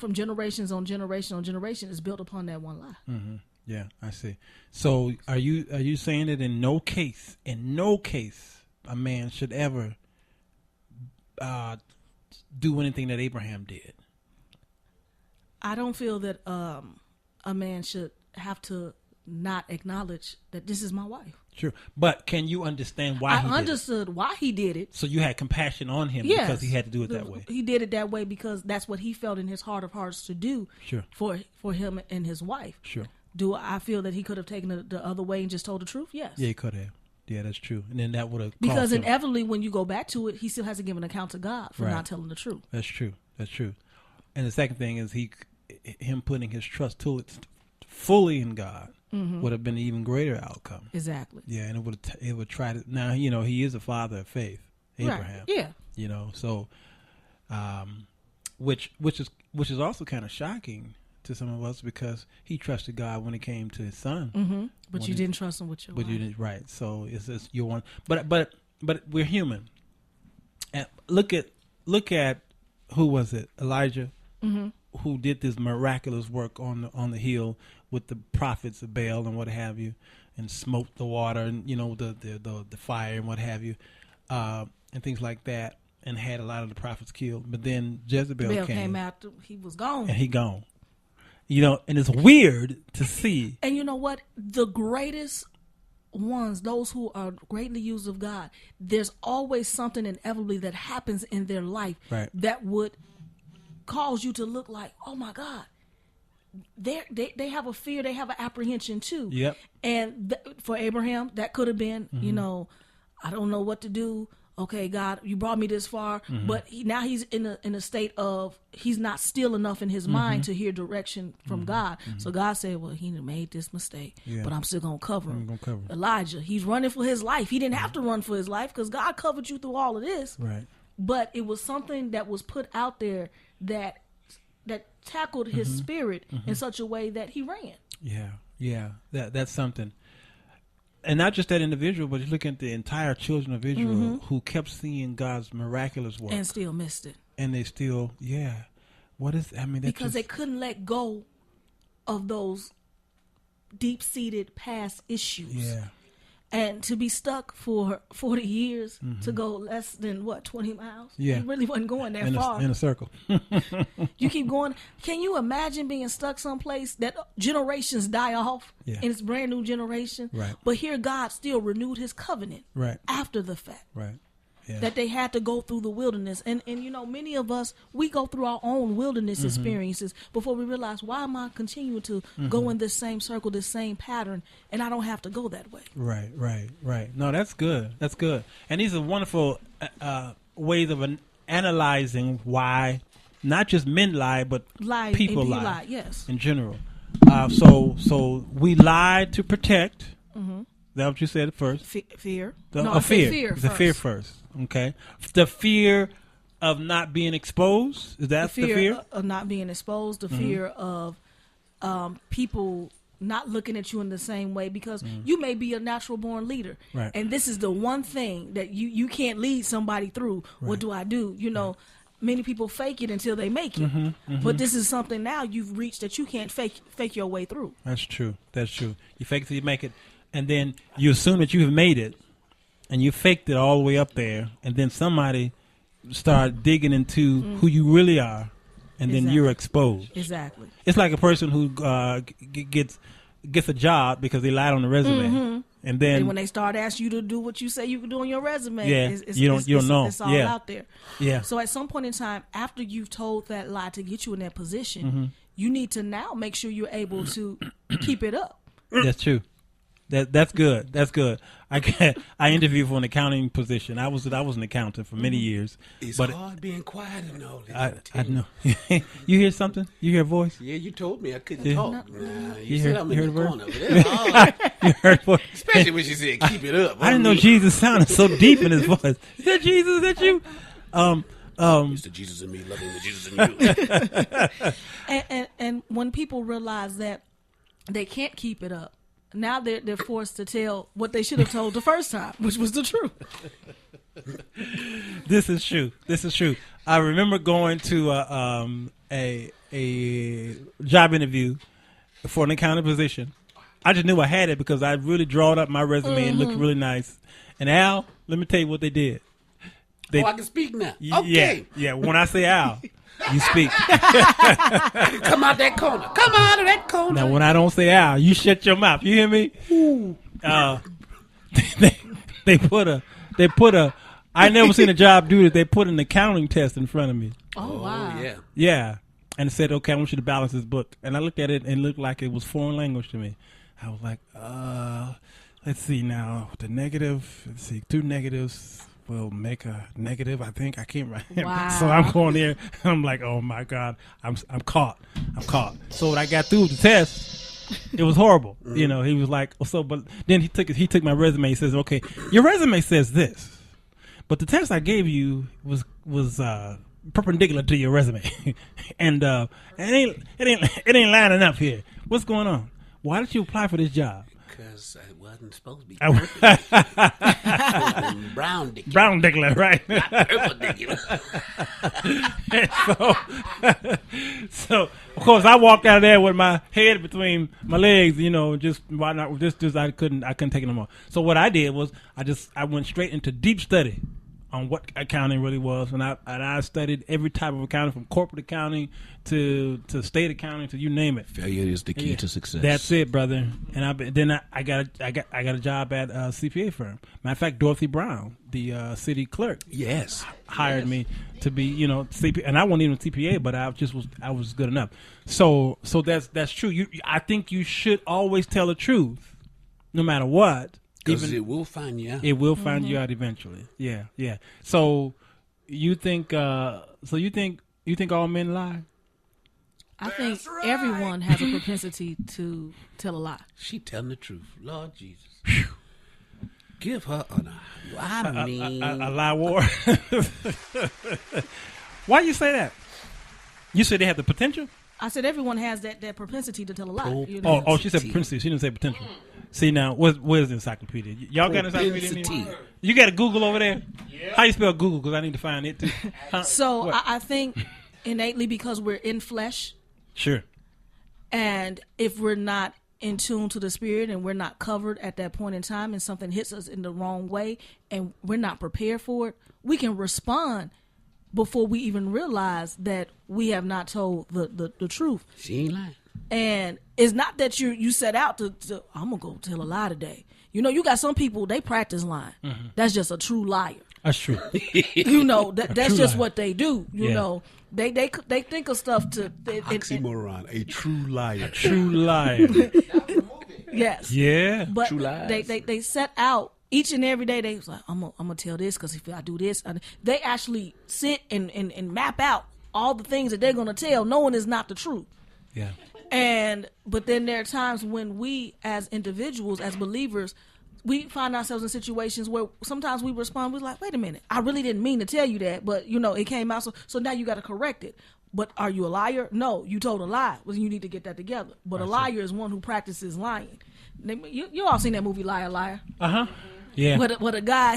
from generations on generation on generation is built upon that one lie. Mm-hmm. Yeah, I see. So are you saying that in no case, a man should ever do anything that Abraham did? I don't feel that a man should have to not acknowledge that this is my wife. Sure. But can you understand why I understood why he did it. So you had compassion on him because he had to do it that way. He did it that way because that's what he felt in his heart of hearts to do. Sure. For him and his wife. Sure. Do I feel that he could have taken it the other way and just told the truth? Yes. Yeah, he could have. Yeah, that's true. And then that would have because inevitably, when you go back to it, he still has to give an account to God for not telling the truth. That's true. That's true. And the second thing is him putting his trust fully in God would have been an even greater outcome. Exactly. Yeah, and it would try to. Now he is a father of faith, Abraham. Right. Yeah. So, which is also kind of shocking to some of us because he trusted God when it came to his son. Mm-hmm. But you didn't trust him with your life. You didn't, right. So it's your one. But we're human. And look at who was it? Elijah, who did this miraculous work on the hill with the prophets of Baal and what have you, and smoked the water and the fire and what have you, and things like that, and had a lot of the prophets killed. But then Jezebel came after he was gone, and he gone. And it's weird to see. And you know what? The greatest ones, those who are greatly used of God, there's always something inevitably that happens in their life that would cause you to look like, oh my God, they have a fear, they have an apprehension too. Yep. And for Abraham, that could have been, I don't know what to do. Okay, God, you brought me this far, but now he's in a state of he's not still enough in his mind to hear direction from God. So God said, well, he made this mistake, but I'm still going to cover him. Elijah, he's running for his life. He didn't have to run for his life because God covered you through all of this. Right. But it was something that was put out there that tackled his spirit in such a way that he ran. Yeah. That's something. And not just that individual, but you look at the entire children of Israel who kept seeing God's miraculous work. And still missed it. And they still, because they couldn't let go of those deep-seated past issues. Yeah. And to be stuck for 40 years to go less than, 20 miles? Yeah. You really wasn't going that far. In a circle. You keep going. Can you imagine being stuck someplace that generations die off and it's a brand new generation? Right. But here God still renewed his covenant after the fact. Right. Yeah. That they had to go through the wilderness. And many of us, we go through our own wilderness experiences before we realize, why am I continuing to go in this same circle, this same pattern, and I don't have to go that way? Right. No, that's good. That's good. And these are wonderful ways of analyzing why not just men lie, but people lie. Yes. In general. So we lie to protect. Is that what you said at first? Fear. Fear. The fear first. Okay. The fear of not being exposed. Is that the fear? Of not being exposed. The fear of people not looking at you in the same way because you may be a natural born leader. Right. And this is the one thing that you can't lead somebody through. Right. What do I do? Many people fake it until they make it. But this is something now you've reached that you can't fake your way through. That's true. You fake it till you make it. And then you assume that you have made it, and you faked it all the way up there, and then somebody start digging into who you really are, and then you're exposed. Exactly. It's like a person who gets a job because they lied on the resume, and then when they start asking you to do what you say you can do on your resume, you don't know. It's all out there. Yeah. So at some point in time, after you've told that lie to get you in that position, you need to now make sure you're able to keep it up. That's true. That's good. That's good. I interviewed for an accounting position. I was an accountant for many years. It's hard being quiet and all this. I know. You hear something? You hear a voice? Yeah, you told me I couldn't talk. You said I'm in the corner. You heard a voice. Especially when she said, "Keep it up." I didn't know Jesus sounded so deep in his voice. Is that Jesus? Is that you? It's the Jesus in me, loving the Jesus in you. and when people realize that they can't keep it up, now they're forced to tell what they should have told the first time, which was the truth. This is true. I remember going to a a job interview for an accounting position. I just knew I had it because I really drawed up my resume and looked really nice. And Al, let me tell you what they did. I can speak now. Okay. Yeah. When I say Al, you speak. Come out that corner. Come out of that corner. Now, when I don't say Al, you shut your mouth. You hear me? They put a. I never seen a job do this. They put an accounting test in front of me. Oh wow. Yeah. Yeah, and it said, "Okay, I want you to balance this book." And I looked at it and it looked like it was foreign language to me. I was like, let's see now. The negative. Let's see, 2 negatives will make a negative. I think I can't write. Wow. So I'm going there. I'm like, oh my God, I'm caught. So when I got through the test, it was horrible. You know, he was like, but then he took my resume. He says, okay, your resume says this. But the test I gave you was perpendicular to your resume, and it ain't lining up here. What's going on? Why did you apply for this job? Because I wasn't supposed to be perfect. Brown-dicular, right? Not perpendicular. so of course I walked out of there with my head between my legs, you know, just why not? Just I couldn't take it no more. So what I did was I went straight into deep study on what accounting really was, and I studied every type of accounting, from corporate accounting to state accounting to you name it. Failure is the key to success. That's it, brother. And I got a job at a CPA firm. Matter of fact, Dorothy Brown, the city clerk, hired me to be, you know, CPA, and I wasn't even a CPA, but I was good enough. So that's true. I think you should always tell the truth, no matter what. Because it will find you out. It will find you out eventually. Yeah. So you think all men lie? I think everyone has a propensity to tell a lie. She telling the truth. Lord Jesus. Give her a lie war. Why you say that? You said they have the potential? I said everyone has that propensity to tell a lie. You know? Oh, she said propensity. She didn't say potential. See, now, where's the encyclopedia? Y'all got an encyclopedia in here? You got a Google over there? Yeah. How you spell Google? Because I need to find it, too. So I think innately because we're in flesh. Sure. And if we're not in tune to the spirit and we're not covered at that point in time and something hits us in the wrong way and we're not prepared for it, we can respond before we even realize that we have not told the truth. She ain't lying. And it's not that you set out to I'm going to go tell a lie today. You know, you got some people, they practice lying. Mm-hmm. That's just a true liar. That's true. You know, that's just liar. What they do. You know, they think of stuff to... Oxymoron, a true liar. A true liar. Yes. Yeah. But true lies. They set out each and every day. They was like, I'm gonna tell this because if I do this, they actually sit and map out all the things that they're gonna tell, knowing it's not the truth. Yeah. But then there are times when we, as individuals, as believers, we find ourselves in situations where sometimes we respond. We're like, wait a minute, I really didn't mean to tell you that, but you know it came out. So now you got to correct it. But are you a liar? No, you told a lie. Well, you need to get that together. But a liar is one who practices lying. You all seen that movie Liar Liar? Yeah. What a guy,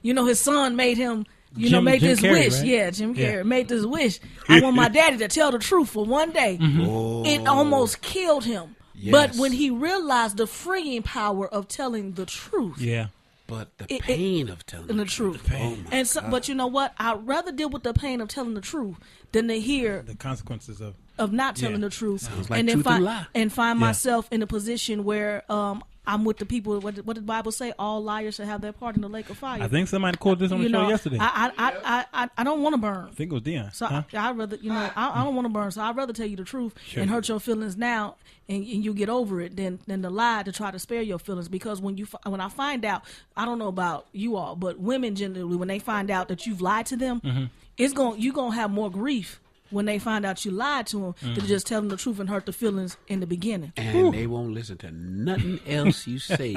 his son made him, made Jim this Carrey, wish. right? Yeah, Jim Carrey made this wish. I want my daddy to tell the truth for one day. Mm-hmm. Oh. It almost killed him. Yes. But when he realized the freeing power of telling the truth. Yeah. But the pain of telling the truth. But you know what? I'd rather deal with the pain of telling the truth than to hear the consequences of not telling the truth. Sounds like and then find Yeah. myself in a position where I'm with the people. What did the Bible say? All liars should have their part in the lake of fire. I think somebody quoted this on the show yesterday. I don't want to burn. I think it was Dion. So I'd rather, I don't want to burn. So I'd rather tell you the truth and hurt your feelings now, and you get over it, than the lie to try to spare your feelings. Because when I find out, I don't know about you all, but women generally, when they find out that you've lied to them, you're gonna have more grief when they find out you lied to them than just tell them the truth and hurt the feelings in the beginning. And they won't listen to nothing else you say.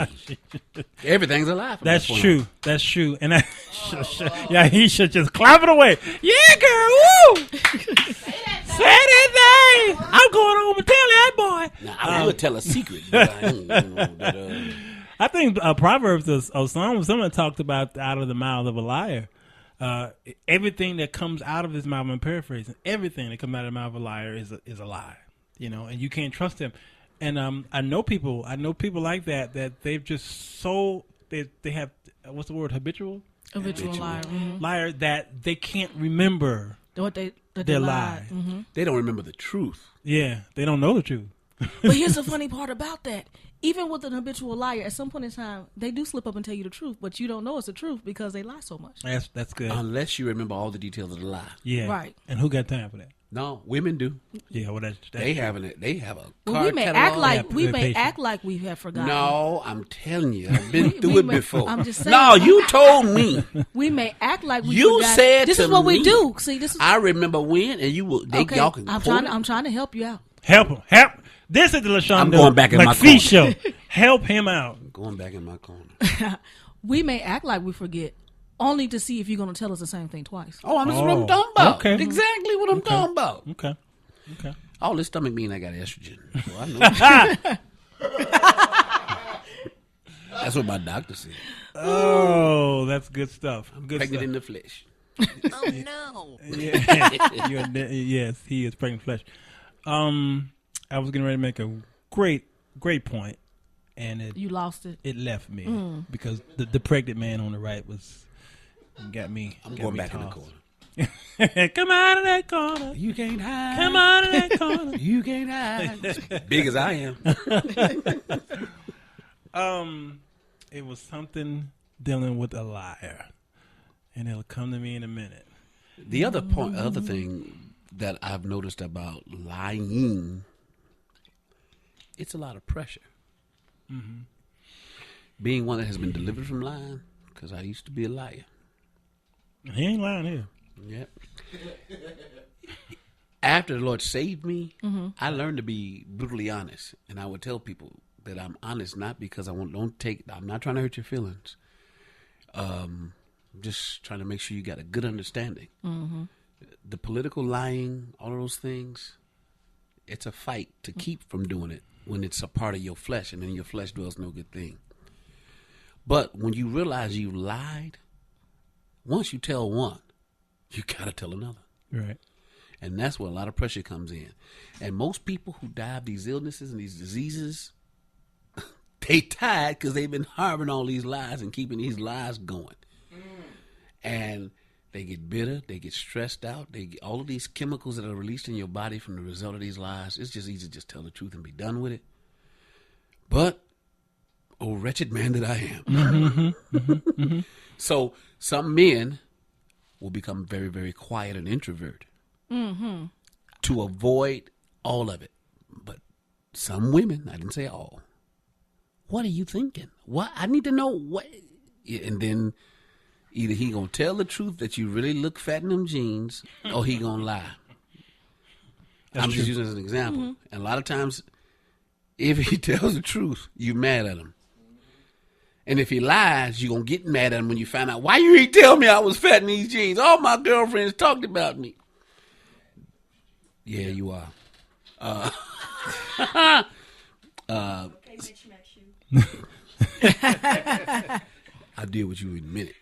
Everything's a lie. That's true. That's true. And he should just clap it away. Yeah, girl. Woo! Say that thing. I'm going home and tell that boy. Now, I would tell a secret. But I think Proverbs or Psalms, someone talked about out of the mouth of a liar. everything that comes out of his mouth, I'm paraphrasing, everything that comes out of the mouth of a liar is a lie, and you can't trust him. And I know people like that they've just they have, what's the word, habitual liar. Mm-hmm. Liar, that they can't remember what they their lied. lie. Mm-hmm. They don't remember the truth. Yeah, they don't know the truth. But here's the funny part about that. Even with an habitual liar, at some point in time, they do slip up and tell you the truth, but you don't know it's the truth because they lie so much. That's good. Unless you remember all the details of the lie. Yeah. Right. And who got time for that? No, women do. Yeah, well, that's They have a well, we may catalog. act like Yeah, we they're may patient. act like we have forgotten. No, I'm telling you, I've been through we it may- before. I'm just saying. No, you told me. We may act like we You forgot. said This to is what we me, do. See, this is I remember when, and you will. okay. Y'all can I'm quote trying to help you out. Help him. Help. This is the LaShawn I'm going back in my McPhee corner. show. Help him out. I'm going back in my corner. We may act like we forget, only to see if you're going to tell us the same thing twice. Oh, that's what I'm talking about. Okay. Exactly what I'm talking about. Okay. All this stomach mean I got estrogen. So I know. That's what my doctor said. Oh, that's good stuff. Good Pregnant stuff. in the flesh. Oh no. Yeah. Yes, he is pregnant flesh. I was getting ready to make a great point, and You lost it. it left me because the pregnant man on the right got me. I'm got going me back in the tossed. corner. Come out of that corner. You can't hide. Come out of that corner. You can't hide. As big as I am. It was something dealing with a liar, and it'll come to me in a minute. The other thing that I've noticed about lying, it's a lot of pressure. Mm-hmm. Being one that has been delivered from lying, because I used to be a liar. He ain't lying here. Yep. After the Lord saved me, I learned to be brutally honest, and I would tell people that I'm honest not because I'm not trying to hurt your feelings. Just trying to make sure you got a good understanding. Mm-hmm. The political lying, all of those things, it's a fight to keep from doing it when it's a part of your flesh, and in your flesh dwells no good thing. But when you realize you lied, once you tell one, you got to tell another. Right. And that's where a lot of pressure comes in. And most people who die of these illnesses and these diseases, they died because they've been harboring all these lies and keeping these lies going. And they get bitter, they get stressed out, they get all of these chemicals that are released in your body from the result of these lies. It's just easy to just tell the truth and be done with it. But, oh wretched man that I am. So some men will become very, very quiet and introvert to avoid all of it. But some women, I didn't say all, what are you thinking? What? I need to know what. And then either he gonna tell the truth that you really look fat in them jeans, or he gonna lie. I'm just using it as an example. And a lot of times, if he tells the truth, you mad at him. And if he lies, you're going to get mad at him when you find out, why you ain't tell me I was fat in these jeans? All my girlfriends talked about me. Yeah, you are. I'll deal with you in a minute.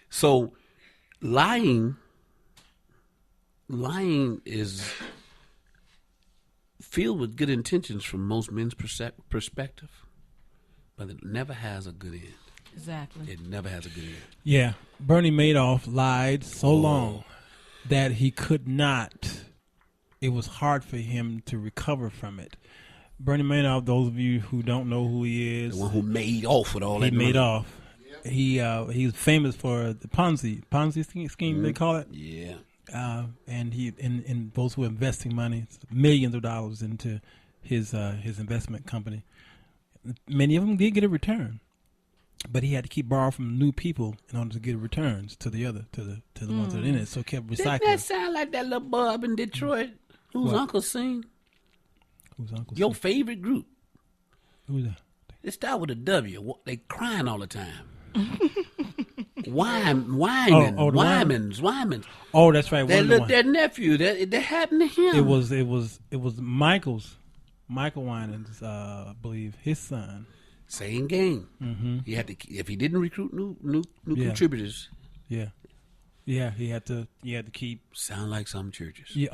So, lying is filled with good intentions from most men's perspective, but it never has a good end. Exactly. It never has a good end. Yeah. Bernie Madoff lied so long that he could not. It was hard for him to recover from it. Bernie Madoff, those of you who don't know who he is, The one who made off with all that he money. made off. He's famous for the Ponzi scheme, they call it. Yeah. And he and those who are investing money, millions of dollars into his investment company. Many of them did get a return, but he had to keep borrowing from new people in order to get returns to the ones that are in it. So kept recycling. Didn't that sound like that little bub in Detroit whose What? uncle sing? Who's Uncle? Your favorite group. Who's that? It start with a W. They crying all the time. Wymans. Oh, that's right. They one of the look ones. their nephew. That happened to him. It was Michael Winans, I believe, his son. Same game. He had to. If he didn't recruit new Yeah. contributors, Yeah. He had to keep. sound like some churches. Yeah.